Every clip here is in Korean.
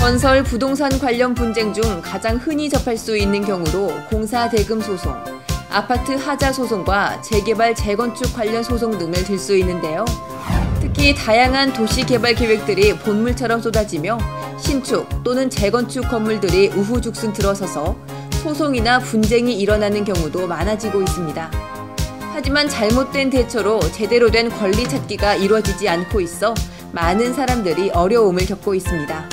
건설 부동산 관련 분쟁 중 가장 흔히 접할 수 있는 경우로 공사 대금 소송, 아파트 하자 소송과 재개발 재건축 관련 소송 등을 들 수 있는데요. 특히 다양한 도시 개발 계획들이 본물처럼 쏟아지며 신축 또는 재건축 건물들이 우후죽순 들어서서 소송이나 분쟁이 일어나는 경우도 많아지고 있습니다. 하지만 잘못된 대처로 제대로 된 권리 찾기가 이루어지지 않고 있어 많은 사람들이 어려움을 겪고 있습니다.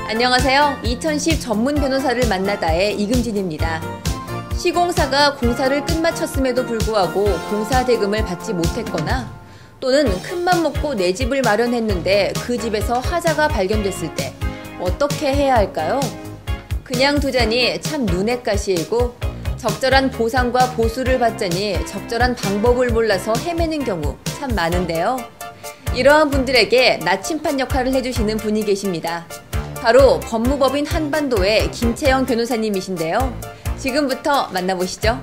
안녕하세요. 2010 전문 변호사를 만나다의 이금진입니다. 시공사가 공사를 끝마쳤음에도 불구하고 공사 대금을 받지 못했거나 또는 큰맘 먹고 내 집을 마련했는데 그 집에서 하자가 발견됐을 때 어떻게 해야 할까요? 그냥 두자니 참 눈엣 가시이고 적절한 보상과 보수를 받자니 적절한 방법을 몰라서 헤매는 경우 참 많은데요. 이러한 분들에게 나침반 역할을 해주시는 분이 계십니다. 바로 법무법인 한반도의 김채영 변호사님이신데요. 지금부터 만나보시죠.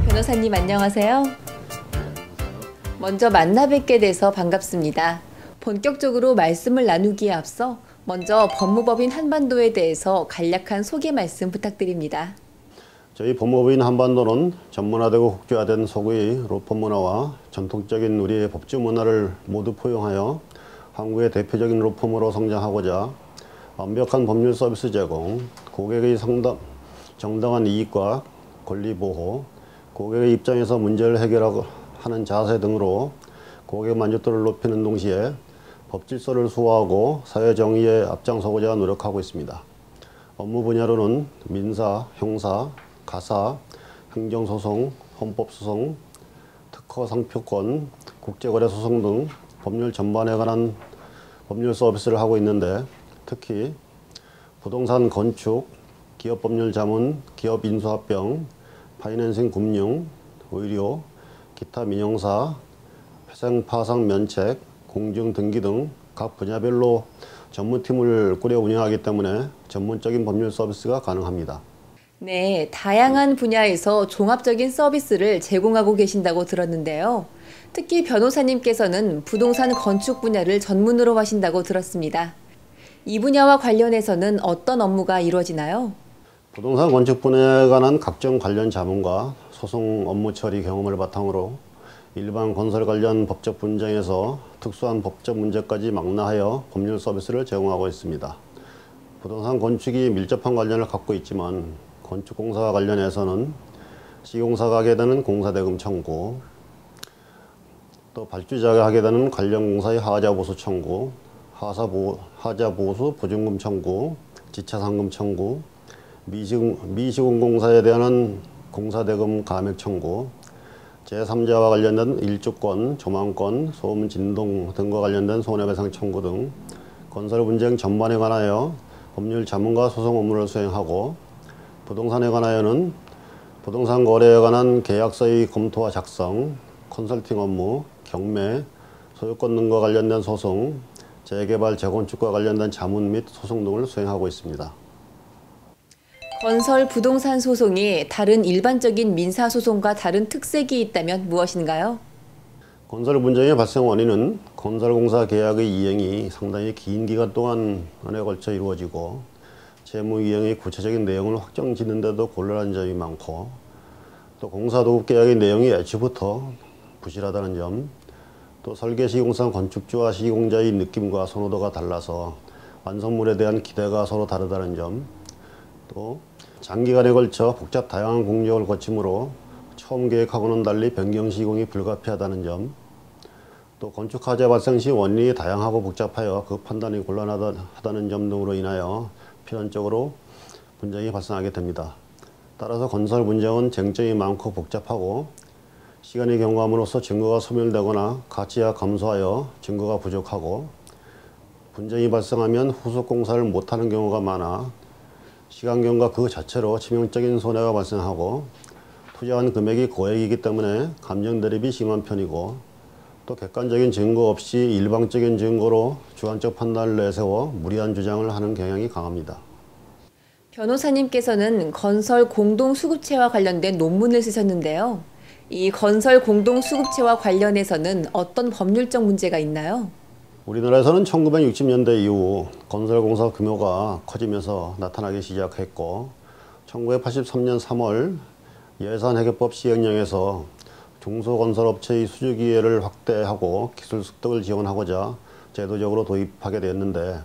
변호사님 안녕하세요. 먼저 만나 뵙게 돼서 반갑습니다. 본격적으로 말씀을 나누기에 앞서 먼저 법무법인 한반도에 대해서 간략한 소개 말씀 부탁드립니다. 저희 법무법인 한반도는 전문화되고 국제화된 서구의 로펌 문화와 전통적인 우리의 법조 문화를 모두 포용하여 한국의 대표적인 로펌으로 성장하고자 완벽한 법률 서비스 제공, 고객의 정당한 이익과 권리 보호, 고객의 입장에서 문제를 해결하고 하는 자세 등으로 고객 만족도를 높이는 동시에 법 질서를 수호하고 사회 정의에 앞장서고자 노력하고 있습니다. 업무 분야로는 민사, 형사, 가사, 행정소송, 헌법소송, 특허 상표권, 국제거래소송 등 법률 전반에 관한 법률 서비스를 하고 있는데 특히 부동산 건축, 기업법률 자문, 기업인수합병, 파이낸싱 금융, 의료, 기타 민영사, 회생 파상 면책, 공증 등기 등 각 분야별로 전문팀을 꾸려 운영하기 때문에 전문적인 법률 서비스가 가능합니다. 네, 다양한 분야에서 종합적인 서비스를 제공하고 계신다고 들었는데요. 특히 변호사님께서는 부동산 건축 분야를 전문으로 하신다고 들었습니다. 이 분야와 관련해서는 어떤 업무가 이루어지나요? 부동산 건축 분야에 관한 각종 관련 자문과 소송 업무 처리 경험을 바탕으로 일반 건설 관련 법적 분쟁에서 특수한 법적 문제까지 망라하여 법률 서비스를 제공하고 있습니다. 부동산 건축이 밀접한 관련을 갖고 있지만 건축공사와 관련해서는 시공사가 하게 되는 공사대금 청구, 또 발주자가 하게 되는 관련 공사의 하자 보수 청구, 하자 보수 보증금 청구, 지차상금 청구, 미시공공사에 대한 공사대금 감액 청구, 제3자와 관련된 일주권, 조망권, 소음, 진동 등과 관련된 손해배상 청구 등 건설 분쟁 전반에 관하여 법률 자문과 소송 업무를 수행하고 부동산에 관하여는 부동산 거래에 관한 계약서의 검토와 작성, 컨설팅 업무, 경매, 소유권 등과 관련된 소송, 재개발, 재건축과 관련된 자문 및 소송 등을 수행하고 있습니다. 건설 부동산 소송이 다른 일반적인 민사소송과 다른 특색이 있다면 무엇인가요? 건설 분쟁의 발생 원인은 건설공사 계약의 이행이 상당히 긴 기간 동안에 걸쳐 이루어지고 재무 이행의 구체적인 내용을 확정 짓는데도 곤란한 점이 많고 또 공사도급 계약의 내용이 애초부터 부실하다는 점, 또 설계 시공상 건축주와 시공자의 느낌과 선호도가 달라서 완성물에 대한 기대가 서로 다르다는 점, 또 장기간에 걸쳐 복잡 다양한 공정을 거치므로 처음 계획하고는 달리 변경 시공이 불가피하다는 점, 또 건축 화재 발생 시 원인이 다양하고 복잡하여 그 판단이 곤란하다는 점 등으로 인하여 필연적으로 분쟁이 발생하게 됩니다. 따라서 건설 분쟁은 쟁점이 많고 복잡하고 시간이 경과함으로써 증거가 소멸되거나 가치가 감소하여 증거가 부족하고 분쟁이 발생하면 후속 공사를 못하는 경우가 많아 시간 경과 그 자체로 치명적인 손해가 발생하고 투자한 금액이 고액이기 때문에 감정 대립이 심한 편이고 또 객관적인 증거 없이 일방적인 증거로 주관적 판단을 내세워 무리한 주장을 하는 경향이 강합니다. 변호사님께서는 건설 공동수급체와 관련된 논문을 쓰셨는데요. 이 건설 공동수급체와 관련해서는 어떤 법률적 문제가 있나요? 우리나라에서는 1960년대 이후 건설공사 규모가 커지면서 나타나기 시작했고 1983년 3월 예산회계법 시행령에서 중소건설업체의 수주기회를 확대하고 기술 습득을 지원하고자 제도적으로 도입하게 되었는데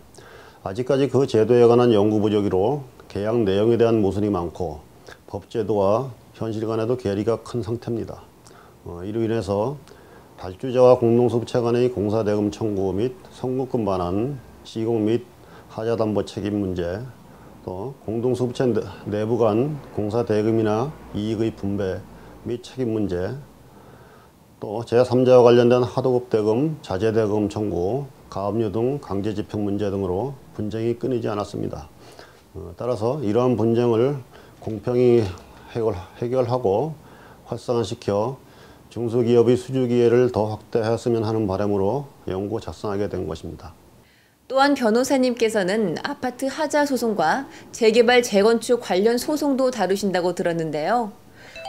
아직까지 그 제도에 관한 연구 부족으로 계약 내용에 대한 모순이 많고 법제도와 현실 간에도 괴리가 큰 상태입니다. 이로 인해서 발주자와 공동수급체 간의 공사대금 청구 및 선급금 반환, 시공 및 하자담보 책임 문제, 또 공동수급체 내부 간 공사대금이나 이익의 분배 및 책임 문제, 또 제3자와 관련된 하도급대금, 자재대금 청구, 가압류 등 강제집행 문제 등으로 분쟁이 끊이지 않았습니다. 따라서 이러한 분쟁을 공평히 해결하고 활성화시켜 중소기업의 수주기회를 더 확대하였으면 하는 바람으로 연구 작성하게 된 것입니다. 또한 변호사님께서는 아파트 하자 소송과 재개발 재건축 관련 소송도 다루신다고 들었는데요.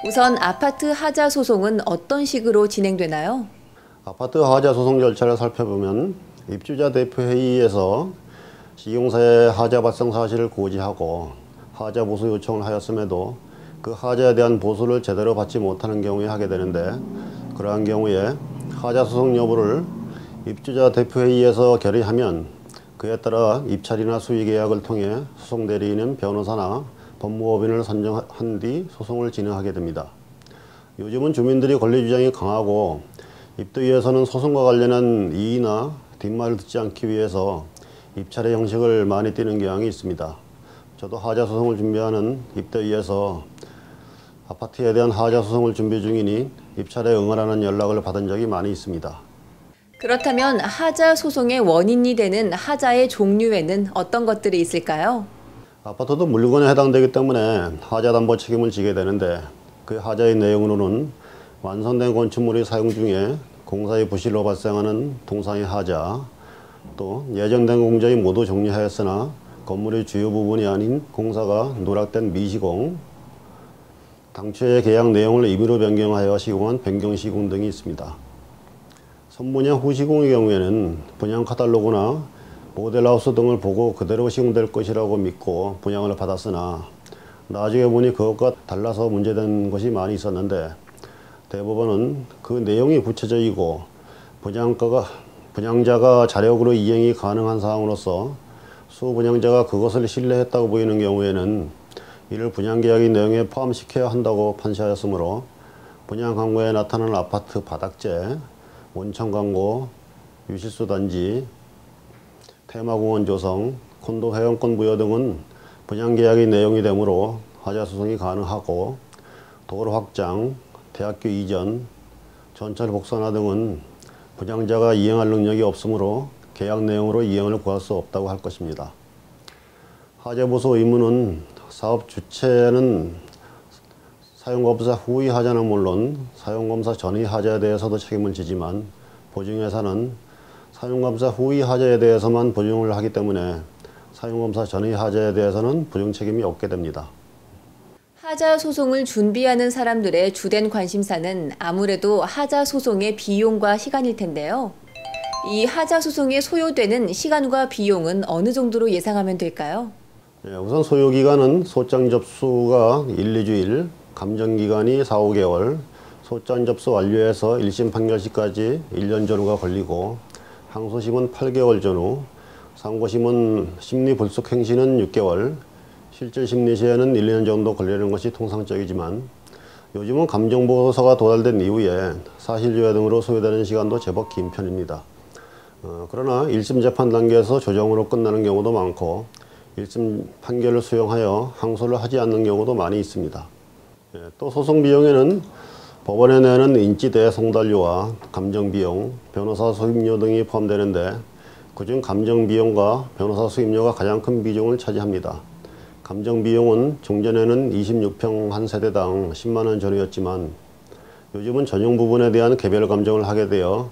우선 아파트 하자 소송은 어떤 식으로 진행되나요? 아파트 하자 소송 절차를 살펴보면 입주자 대표회의에서 시공사의 하자 발생 사실을 고지하고 하자 보수 요청을 하였음에도 그 하자에 대한 보수를 제대로 받지 못하는 경우에 하게 되는데 그러한 경우에 하자 소송 여부를 입주자 대표회의에서 결의하면 그에 따라 입찰이나 수의계약을 통해 소송 대리인은 변호사나 법무법인을 선정한 뒤 소송을 진행하게 됩니다. 요즘은 주민들이 권리 주장이 강하고 입도위에서는 소송과 관련한 이의나 뒷말을 듣지 않기 위해서 입찰의 형식을 많이 띠는 경향이 있습니다. 저도 하자 소송을 준비하는 입도위에서 아파트에 대한 하자 소송을 준비 중이니 입찰에 응하라는 연락을 받은 적이 많이 있습니다. 그렇다면 하자 소송의 원인이 되는 하자의 종류에는 어떤 것들이 있을까요? 아파트도 물건에 해당되기 때문에 하자 담보 책임을 지게 되는데 그 하자의 내용으로는 완성된 건축물의 사용 중에 공사의 부실로 발생하는 동상의 하자, 또 예정된 공정이 모두 종료하였으나 건물의 주요 부분이 아닌 공사가 누락된 미시공, 당초의 계약 내용을 임의로 변경하여 시공한 변경 시공 등이 있습니다. 선분양 후 시공의 경우에는 분양 카탈로그나 모델하우스 등을 보고 그대로 시공될 것이라고 믿고 분양을 받았으나 나중에 보니 그것과 달라서 문제된 것이 많이 있었는데 대법원은 그 내용이 구체적이고 분양자가 자력으로 이행이 가능한 사항으로서 수분양자가 그것을 신뢰했다고 보이는 경우에는 이를 분양계약의 내용에 포함시켜야 한다고 판시하였으므로 분양 광고에 나타나는 아파트 바닥재, 온천 광고, 유실수 단지, 테마공원 조성, 콘도 회원권 부여 등은 분양계약의 내용이 되므로 하자 소송이 가능하고 도로 확장, 대학교 이전, 전철 복선화 등은 분양자가 이행할 능력이 없으므로 계약 내용으로 이행을 구할 수 없다고 할 것입니다. 하자보수 의무는 사업 주체는 사용검사 후의 하자는 물론 사용검사 전의 하자에 대해서도 책임을 지지만 보증회사는 사용검사 후의 하자에 대해서만 보증을 하기 때문에 사용검사 전의 하자에 대해서는 보증 책임이 없게 됩니다. 하자 소송을 준비하는 사람들의 주된 관심사는 아무래도 하자 소송의 비용과 시간일 텐데요. 이 하자 소송에 소요되는 시간과 비용은 어느 정도로 예상하면 될까요? 우선 소요기간은 소장 접수가 1, 2주일, 감정기간이 4, 5개월, 소장 접수 완료해서 1심 판결시까지 1년 전후가 걸리고 항소심은 8개월 전후, 상고심은 심리불속 행시는 6개월, 실질 심리 시에는 1년 정도 걸리는 것이 통상적이지만 요즘은 감정보고서가 도달된 이후에 사실조회 등으로 소요되는 시간도 제법 긴 편입니다. 그러나 1심 재판 단계에서 조정으로 끝나는 경우도 많고 1심 판결을 수용하여 항소를 하지 않는 경우도 많이 있습니다. 또 소송 비용에는 법원에 내는 인지대 송달료와 감정비용, 변호사 소임료 등이 포함되는데 그중 감정비용과 변호사 수임료가 가장 큰 비중을 차지합니다. 감정비용은 종전에는 26평 한 세대당 10만원 전후였지만 요즘은 전용 부분에 대한 개별 감정을 하게 되어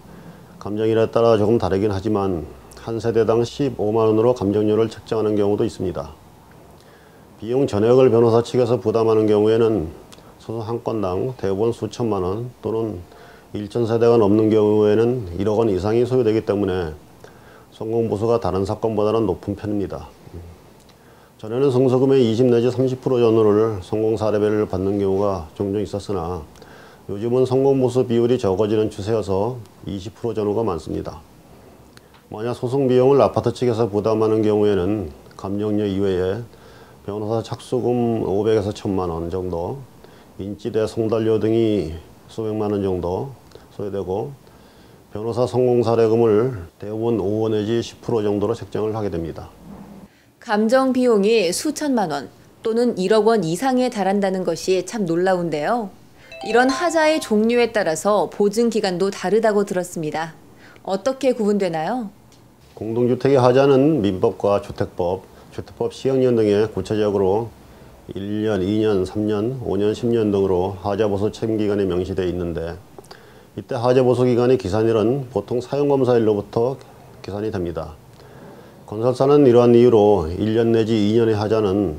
감정일에 따라 조금 다르긴 하지만 한 세대당 15만원으로 감정료를 책정하는 경우도 있습니다. 비용 전액을 변호사 측에서 부담하는 경우에는 소송 한 건당 대부분 수천만원 또는 1,000세대가 넘는 경우에는 1억 원 이상이 소요되기 때문에 성공보수가 다른 사건보다는 높은 편입니다. 전에는 승소금의 20 내지 30% 전후를 성공사례비를 받는 경우가 종종 있었으나 요즘은 성공보수 비율이 적어지는 추세여서 20% 전후가 많습니다. 만약 소송 비용을 아파트 측에서 부담하는 경우에는 감정료 이외에 변호사 착수금 500에서 1000만 원 정도, 인지대 송달료 등이 수백만 원 정도 소요되고 변호사 성공사례금을 대부분 5% 내지 10% 정도로 책정을 하게 됩니다. 감정 비용이 수천만 원 또는 1억 원 이상에 달한다는 것이 참 놀라운데요. 이런 하자의 종류에 따라서 보증 기간도 다르다고 들었습니다. 어떻게 구분되나요? 공동주택의 하자는 민법과 주택법, 주택법 시행령 등에 구체적으로 1년, 2년, 3년, 5년, 10년 등으로 하자보수 책임기간이 명시되어 있는데 이때 하자보수 기간의 기산일은 보통 사용검사일로부터 기산이 됩니다. 건설사는 이러한 이유로 1년 내지 2년의 하자는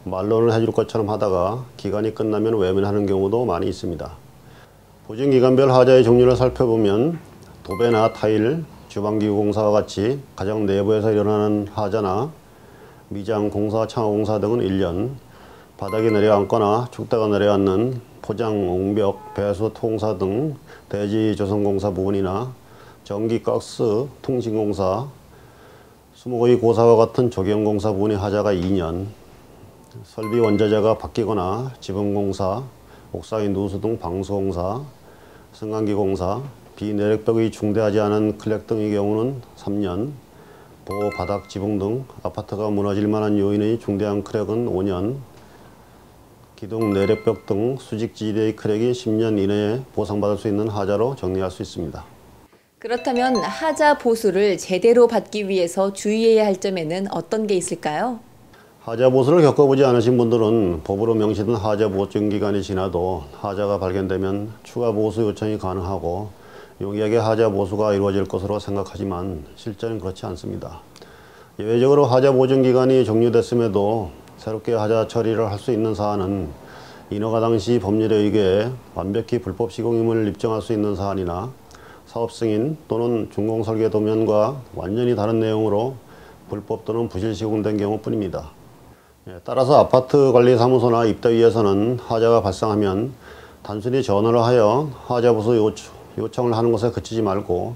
말론을 해줄 것처럼 하다가 기간이 끝나면 외면하는 경우도 많이 있습니다. 보증기간별 하자의 종류를 살펴보면 도배나 타일, 주방기구 공사와 같이 가정 내부에서 일어나는 하자나 미장, 공사, 창호공사 등은 1년, 바닥이 내려앉거나 축대가 내려앉는 포장, 옹벽, 배수, 통사 등 대지 조성공사 부분이나 전기, 가스, 통신공사, 수목의 고사와 같은 조경공사 부분의 하자가 2년, 설비 원자재가 바뀌거나 지붕공사, 옥상의 누수 등 방수공사, 승강기 공사, 비내력벽이 중대하지 않은 클랙 등의 경우는 3년, 보호, 바닥, 지붕 등 아파트가 무너질 만한 요인의 중대한 크랙은 5년, 기둥, 내력벽 등 수직지대의 크랙이 10년 이내에 보상받을 수 있는 하자로 정리할 수 있습니다. 그렇다면 하자 보수를 제대로 받기 위해서 주의해야 할 점에는 어떤 게 있을까요? 하자 보수를 겪어보지 않으신 분들은 법으로 명시된 하자 보증 기간이 지나도 하자가 발견되면 추가 보수 요청이 가능하고 용이하게 하자 보수가 이루어질 것으로 생각하지만 실제는 그렇지 않습니다. 예외적으로 하자 보증 기간이 종료됐음에도 새롭게 하자 처리를 할 수 있는 사안은 인허가 당시 법률에 의해 완벽히 불법 시공임을 입증할 수 있는 사안이나 사업 승인 또는 준공설계 도면과 완전히 다른 내용으로 불법 또는 부실 시공된 경우뿐입니다. 따라서 아파트 관리사무소나 입대위에서는 하자가 발생하면 단순히 전화를 하여 하자 보수 요청을 하는 것에 그치지 말고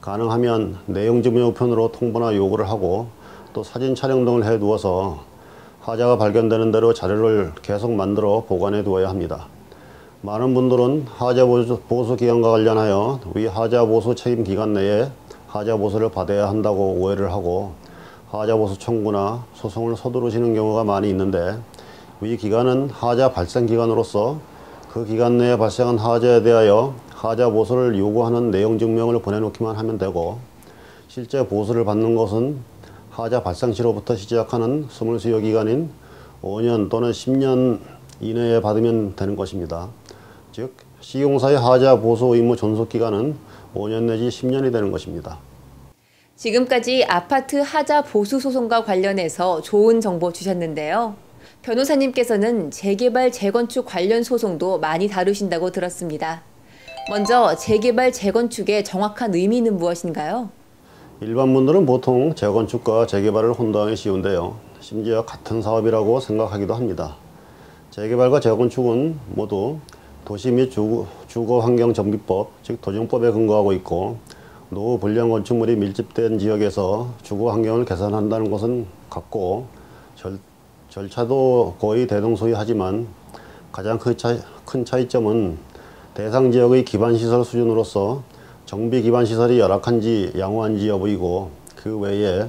가능하면 내용증명우편으로 통보나 요구를 하고 또 사진 촬영 등을 해두어서 하자가 발견되는 대로 자료를 계속 만들어 보관해 두어야 합니다. 많은 분들은 하자 보수 기간과 관련하여 위 하자 보수 책임 기간 내에 하자 보수를 받아야 한다고 오해를 하고 하자 보수 청구나 소송을 서두르시는 경우가 많이 있는데 위 기간은 하자 발생 기간으로서 그 기간 내에 발생한 하자에 대하여 하자 보수를 요구하는 내용 증명을 보내놓기만 하면 되고 실제 보수를 받는 것은 하자 발생 시로부터 시작하는 수물 수요 기간인 5년 또는 10년 이내에 받으면 되는 것입니다. 즉 시공사의 하자 보수 의무 존속 기간은 5년 내지 10년이 되는 것입니다. 지금까지 아파트 하자 보수 소송과 관련해서 좋은 정보 주셨는데요. 변호사님께서는 재개발, 재건축 관련 소송도 많이 다루신다고 들었습니다. 먼저 재개발, 재건축의 정확한 의미는 무엇인가요? 일반 분들은 보통 재건축과 재개발을 혼동하기 쉬운데요. 심지어 같은 사업이라고 생각하기도 합니다. 재개발과 재건축은 모두 도시 및 주거환경정비법, 즉 도정법에 근거하고 있고 노후 불량 건축물이 밀집된 지역에서 주거환경을 개선한다는 것은 같고 절차도 거의 대동소이하지만 가장 큰 차이점은 대상 지역의 기반시설 수준으로서 정비 기반시설이 열악한지 양호한지 여부이고 그 외에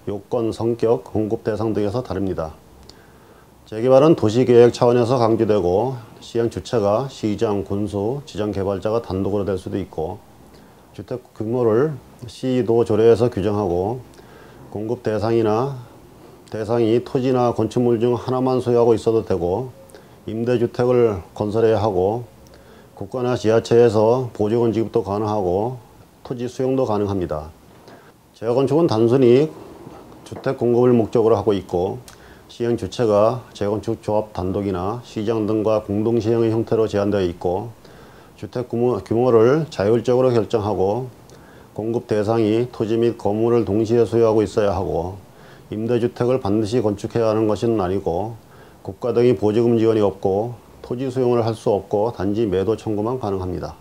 요건, 성격, 공급 대상 등에서 다릅니다. 재개발은 도시계획 차원에서 강조되고 시행 주체가 시장, 군수, 지정개발자가 단독으로 될 수도 있고 주택 규모를 시도 조례에서 규정하고 공급 대상이 토지나 건축물 중 하나만 소유하고 있어도 되고 임대주택을 건설해야 하고 국가나 지자체에서 보조금 지급도 가능하고 토지 수용도 가능합니다. 재건축은 단순히 주택 공급을 목적으로 하고 있고 시행 주체가 재건축 조합 단독이나 시장 등과 공동 시행의 형태로 제한되어 있고 주택 규모를 자율적으로 결정하고 공급 대상이 토지 및 건물을 동시에 소유하고 있어야 하고 임대주택을 반드시 건축해야 하는 것은 아니고 국가 등의 보조금 지원이 없고 토지 수용을 할 수 없고 단지 매도 청구만 가능합니다.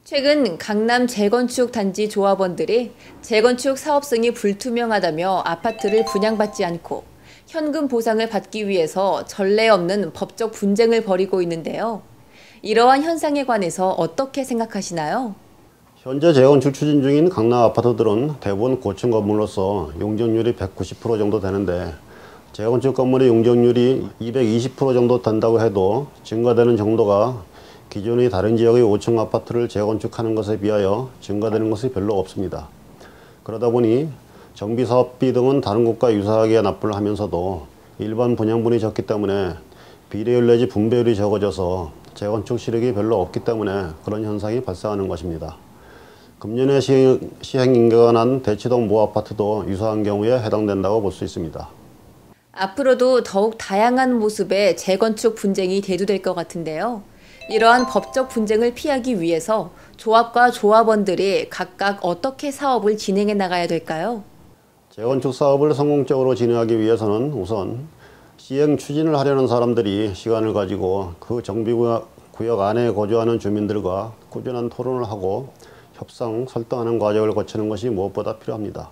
최근 강남 재건축 단지 조합원들이 재건축 사업성이 불투명하다며 아파트를 분양받지 않고 현금 보상을 받기 위해서 전례 없는 법적 분쟁을 벌이고 있는데요. 이러한 현상에 관해서 어떻게 생각하시나요? 현재 재건축 추진 중인 강남 아파트들은 대부분 고층 건물로서 용적률이 190% 정도 되는데 재건축 건물의 용적률이 220% 정도 된다고 해도 증가되는 정도가 기존의 다른 지역의 5층 아파트를 재건축하는 것에 비하여 증가되는 것이 별로 없습니다. 그러다 보니 정비사업비 등은 다른 곳과 유사하게 납부를 하면서도 일반 분양분이 적기 때문에 비례율 내지 분배율이 적어져서 재건축 실익이 별로 없기 때문에 그런 현상이 발생하는 것입니다. 금년에 시행 인가가 난 대치동 모 아파트도 유사한 경우에 해당된다고 볼 수 있습니다. 앞으로도 더욱 다양한 모습의 재건축 분쟁이 대두될 것 같은데요. 이러한 법적 분쟁을 피하기 위해서 조합과 조합원들이 각각 어떻게 사업을 진행해 나가야 될까요? 재건축 사업을 성공적으로 진행하기 위해서는 우선 시행 추진을 하려는 사람들이 시간을 가지고 그 정비구역 안에 거주하는 주민들과 꾸준한 토론을 하고 협상, 설득하는 과정을 거치는 것이 무엇보다 필요합니다.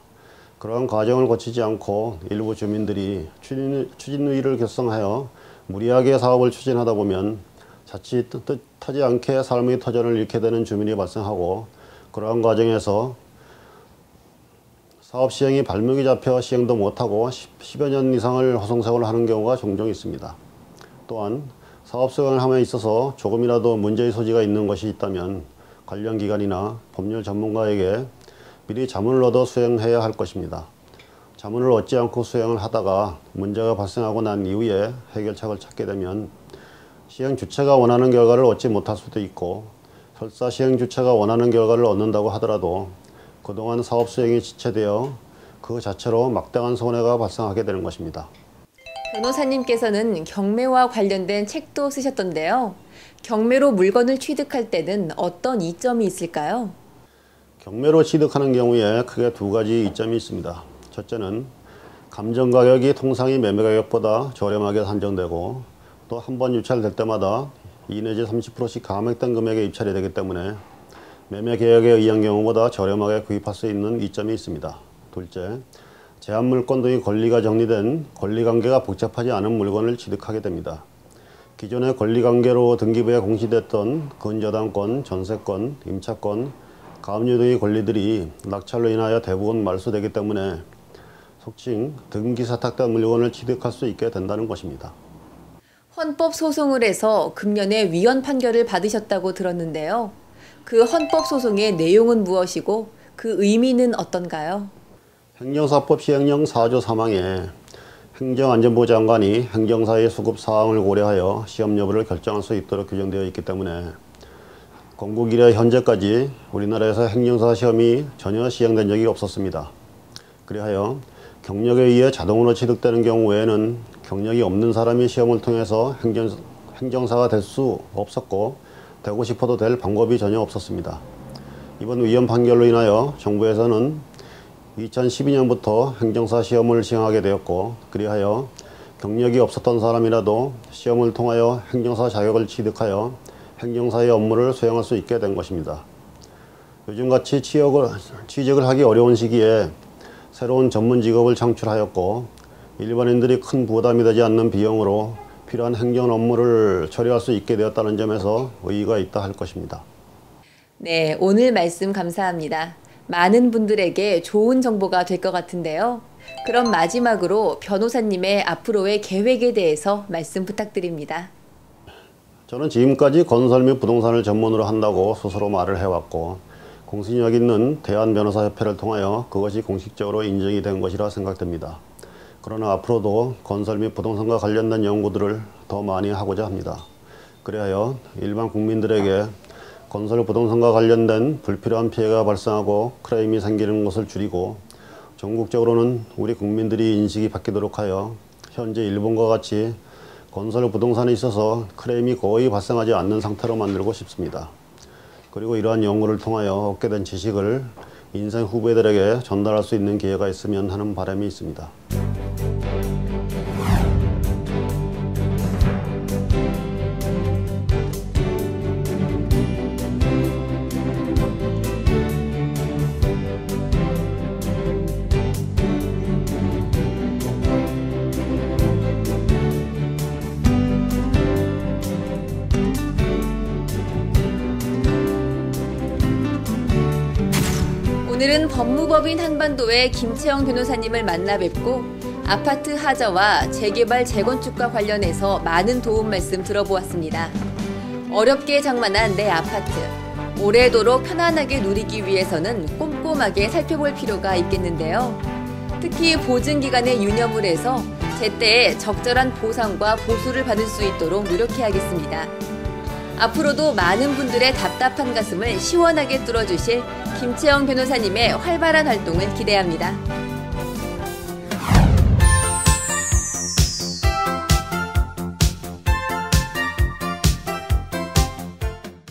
그러한 과정을 거치지 않고 일부 주민들이 추진위를 결성하여 무리하게 사업을 추진하다 보면 자칫 뜻하지 않게 삶의 터전을 잃게 되는 주민이 발생하고 그러한 과정에서 사업 시행이 발목이 잡혀 시행도 못하고 10여 년 이상을 허송세월을 하는 경우가 종종 있습니다. 또한 사업 수행을 함에 있어서 조금이라도 문제의 소지가 있는 것이 있다면 관련 기관이나 법률 전문가에게 미리 자문을 얻어 수행해야 할 것입니다. 자문을 얻지 않고 수행을 하다가 문제가 발생하고 난 이후에 해결책을 찾게 되면 시행 주체가 원하는 결과를 얻지 못할 수도 있고 설사 시행 주체가 원하는 결과를 얻는다고 하더라도 그동안 사업 수행이 지체되어 그 자체로 막대한 손해가 발생하게 되는 것입니다. 변호사님께서는 경매와 관련된 책도 쓰셨던데요. 경매로 물건을 취득할 때는 어떤 이점이 있을까요? 경매로 취득하는 경우에 크게 두 가지 이점이 있습니다. 첫째는 감정 가격이 통상의 매매 가격보다 저렴하게 산정되고 또 한 번 유찰될 때마다 2 내지 30%씩 감액된 금액에 입찰이 되기 때문에 매매 계약에 의한 경우보다 저렴하게 구입할 수 있는 이점이 있습니다. 둘째, 제한 물건 등의 권리가 정리된 권리관계가 복잡하지 않은 물건을 취득하게 됩니다. 기존의 권리관계로 등기부에 공시됐던 근저당권, 전세권, 임차권, 가압류 등의 권리들이 낙찰로 인하여 대부분 말소되기 때문에 속칭 등기 세탁된 물건을 취득할 수 있게 된다는 것입니다. 헌법소송을 해서 금년에 위헌 판결을 받으셨다고 들었는데요. 그 헌법소송의 내용은 무엇이고 그 의미는 어떤가요? 행정사법 시행령 4조 3항에 행정안전부 장관이 행정사의 수급 사항을 고려하여 시험 여부를 결정할 수 있도록 규정되어 있기 때문에 건국 이래 현재까지 우리나라에서 행정사 시험이 전혀 시행된 적이 없었습니다. 그리하여 경력에 의해 자동으로 취득되는 경우 외에는 경력이 없는 사람이 시험을 통해서 행정사가 될 수 없었고 되고 싶어도 될 방법이 전혀 없었습니다. 이번 위헌 판결로 인하여 정부에서는 2012년부터 행정사 시험을 시행하게 되었고 그리하여 경력이 없었던 사람이라도 시험을 통하여 행정사 자격을 취득하여 행정사의 업무를 수행할 수 있게 된 것입니다. 요즘같이 취직을 하기 어려운 시기에 새로운 전문 직업을 창출하였고 일반인들이 큰 부담이 되지 않는 비용으로 필요한 행정 업무를 처리할 수 있게 되었다는 점에서 의의가 있다 할 것입니다. 네, 오늘 말씀 감사합니다. 많은 분들에게 좋은 정보가 될 것 같은데요. 그럼 마지막으로 변호사님의 앞으로의 계획에 대해서 말씀 부탁드립니다. 저는 지금까지 건설 및 부동산을 전문으로 한다고 스스로 말을 해왔고 공신력 있는 대한변호사협회를 통하여 그것이 공식적으로 인정이 된 것이라 생각됩니다. 그러나 앞으로도 건설 및 부동산과 관련된 연구들을 더 많이 하고자 합니다. 그리하여 일반 국민들에게 건설 부동산과 관련된 불필요한 피해가 발생하고 크레임이 생기는 것을 줄이고 전국적으로는 우리 국민들이 인식이 바뀌도록 하여 현재 일본과 같이 건설 부동산에 있어서 크레임이 거의 발생하지 않는 상태로 만들고 싶습니다. 그리고 이러한 연구를 통하여 얻게 된 지식을 인생 후배들에게 전달할 수 있는 기회가 있으면 하는 바람이 있습니다. 오늘은 법무법인 한반도의 김채영 변호사님을 만나 뵙고 아파트 하자와 재개발 재건축과 관련해서 많은 도움 말씀 들어보았습니다. 어렵게 장만한 내 아파트, 오래도록 편안하게 누리기 위해서는 꼼꼼하게 살펴볼 필요가 있겠는데요. 특히 보증기간에 유념을 해서 제때에 적절한 보상과 보수를 받을 수 있도록 노력해야겠습니다. 앞으로도 많은 분들의 답답한 가슴을 시원하게 뚫어주실 김채영 변호사님의 활발한 활동을 기대합니다.